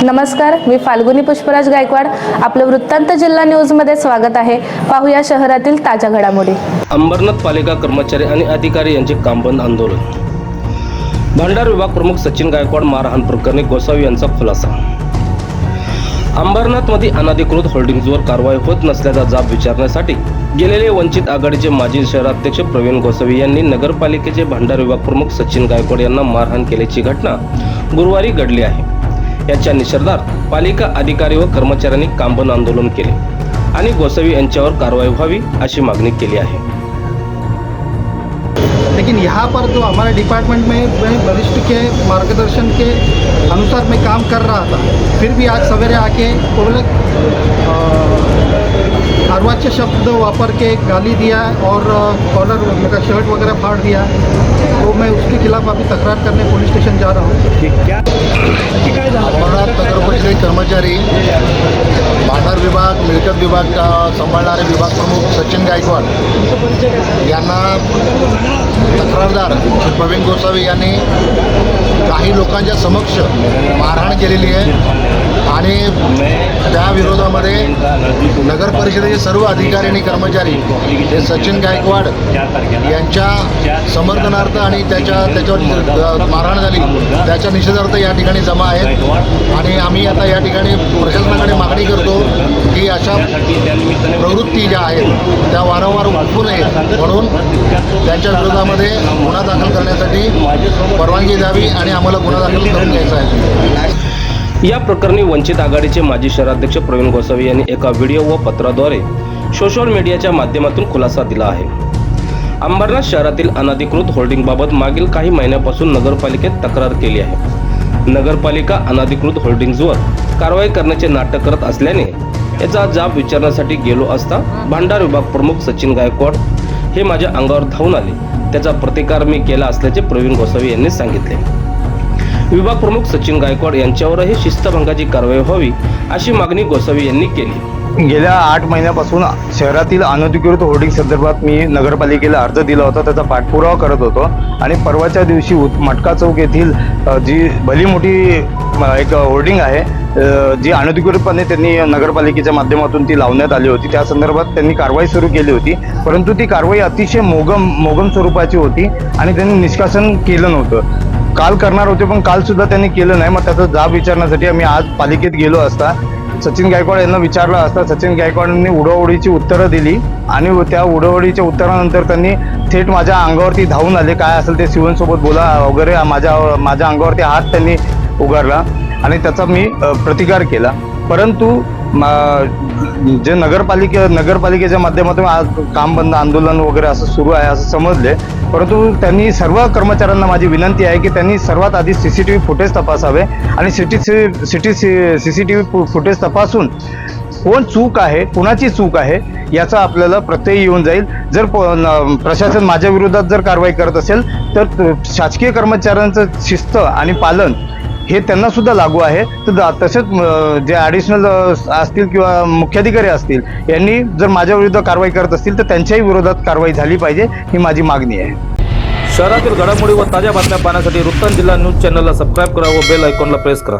नमस्कार, मी फाल्गुनी पुष्पराज गायकवाड. आपलं वृत्तांत जिल्हा न्यूजमध्ये स्वागत आहे. पाहूया शहरातील ताज्या घडामोडी. अंबरनाथ पालिका कर्मचारी आणि अधिकारी यांचे कामबंद आंदोलन. भंडार विभाग प्रमुख सचिन गायकवाड मारहाण प्रकरणी गोसावी यांचा खुलासा. अंबरनाथमध्ये अनधिकृत होल्डिंग्जवर कारवाई होत नसल्याचा जाब विचारण्यासाठी गेलेले वंचित आघाडीचे माजी शहराध्यक्ष प्रवीण गोसावी यांनी नगरपालिकेचे भंडार विभाग प्रमुख सचिन गायकवाड यांना मारहाण केल्याची घटना गुरुवारी घडली आहे. याच्या निषेधार्थ पालिका अधिकारी व कर्मचाऱ्यांनी कामबंद आंदोलन केले आणि गोसावी यांच्यावर कारवाई व्हावी अशी मागणी केली आहे. लेकिन यहाँ पर जो हमारे डिपार्टमेंट में मैं वरिष्ठ के मार्गदर्शन के अनुसार मैं काम कर रहा था, फिर भी आज सवेरे आके बोले अर्वाच्य शब्द वापर के गाली दिया और कॉलर मेरा शर्ट वगैरह फाड़ दिया. तो मैं उसके खिलाफ अभी तकरार करने पुलिस स्टेशन जा रहा हूँ. अंबरनाथ नगर परिषद कर्मचारी भांडार विभाग मिळकत विभाग सांभाळणारे विभाग प्रमुख सचिन गायकवाड यांना तक्रारदार प्रवीण गोसावी यांनी काही लोकांच्या समक्ष मारहाण केलेली आहे आणि त्या विरोधामध्ये नगर परिषदेचे सर्व अधिकारी आणि कर्मचारी हे सचिन गायकवाड यांच्या समर्थनार्थ आणि त्याच्यावर मारहाण झाली त्याच्या निषेधार्थ या ठिकाणी जमा आहेत. आणि आम्ही आता या ठिकाणी प्रशासनाकडे मागणी करतो की अशा प्रवृत्ती ज्या आहेत त्या वारंवार उठू नये म्हणून त्यांच्या विरोधामध्ये गुन्हा दाखल करण्यासाठी परवानगी द्यावी आणि आम्हाला गुन्हा दाखल करून घ्यायचा आहे. या प्रकरणी वंचित आघाडीचे माजी शहराध्यक्ष प्रवीण गोसावी यांनी एका व्हिडिओ व पत्राद्वारे सोशल मीडियाच्या माध्यमातून खुलासा दिला आहे. अंबरनाथ शहरातील अनधिकृत होल्डिंगबाबत मागील काही महिन्यापासून नगरपालिकेत तक्रार केली आहे. नगरपालिका अनधिकृत होल्डिंग्जवर कारवाई करण्याचे नाटक करत असल्याने याचा जाब विचारण्यासाठी गेलो असता भंडार विभाग प्रमुख सचिन गायकवाड हे माझ्या अंगावर धावून आले. त्याचा प्रतिकार मी केला असल्याचे प्रवीण गोसावी यांनी सांगितले. विभाग प्रमुख सचिन गायकवाड यांच्यावरही शिस्तभंगाची कारवाई व्हावी अशी मागणी गोसावी यांनी केली. गेल्या 8 महिन्यापासून शहरातील अनधिकृत होर्डिंग संदर्भात मी नगरपालिकेला अर्ज दिला होता. त्याचा पाठपुरावा करत होतो आणि परवाच्या दिवशी मटका चौक येथील जी भली मोठी एक होर्डिंग आहे जी अनधिकृतपणे त्यांनी नगरपालिकेच्या माध्यमातून ती लावण्यात आली होती, त्या संदर्भात त्यांनी कारवाई सुरू केली होती. परंतु ती कारवाई अतिशय मोगम स्वरूपाची होती आणि त्यांनी निष्कासन केलं नव्हतं. काल करणार होते पण काल सुद्धा त्यांनी केलं नाही. मग त्याचा जाब विचारण्यासाठी आम्ही आज पालिकेत गेलो असता सचिन गायकवाड यांना विचारलं असता सचिन गायकवाडांनी उडवाउडीची उत्तरं दिली आणि त्या उडवाउडीच्या उत्तरानंतर त्यांनी थेट माझ्या अंगावरती धावून आले. काय असेल ते शिवनसोबत बोला वगैरे माझ्या अंगावरती हात त्यांनी उगारला आणि त्याचा मी प्रतिकार केला. परंतु जे नगरपालिकेच्या माध्यमातून आज काम बंद आंदोलन वगैरे असं सुरू आहे असं समजले. परंतु त्यांनी सर्व कर्मचाऱ्यांना माझी विनंती आहे की त्यांनी सर्वात आधी CCTV फुटेज तपासावे आणि CCTV फुटेज तपासून कोण चूक आहे कोणाची चूक आहे याचा आपल्याला प्रत्यय येऊन जाईल. जर प्रशासन माझ्या विरोधात जर कारवाई करत असेल तर शासकीय कर्मचाऱ्यांचं शिस्त आणि पालन हे त्यांना सुद्धा लागू आहे. तर तसेच जे ॲडिशनल असतील किंवा मुख्याधिकारी असतील यांनी जर माझ्या विरुद्ध कारवाई करत असतील तर त्यांच्याही विरोधात कारवाई झाली पाहिजे ही माझी मागणी आहे. शहरातील घडामोडी व ताज्या बातम्या पाहण्यासाठी वृत्तांत जिल्हा न्यूज चॅनलला सबस्क्राईब करा व बेल आयकॉनला प्रेस करा.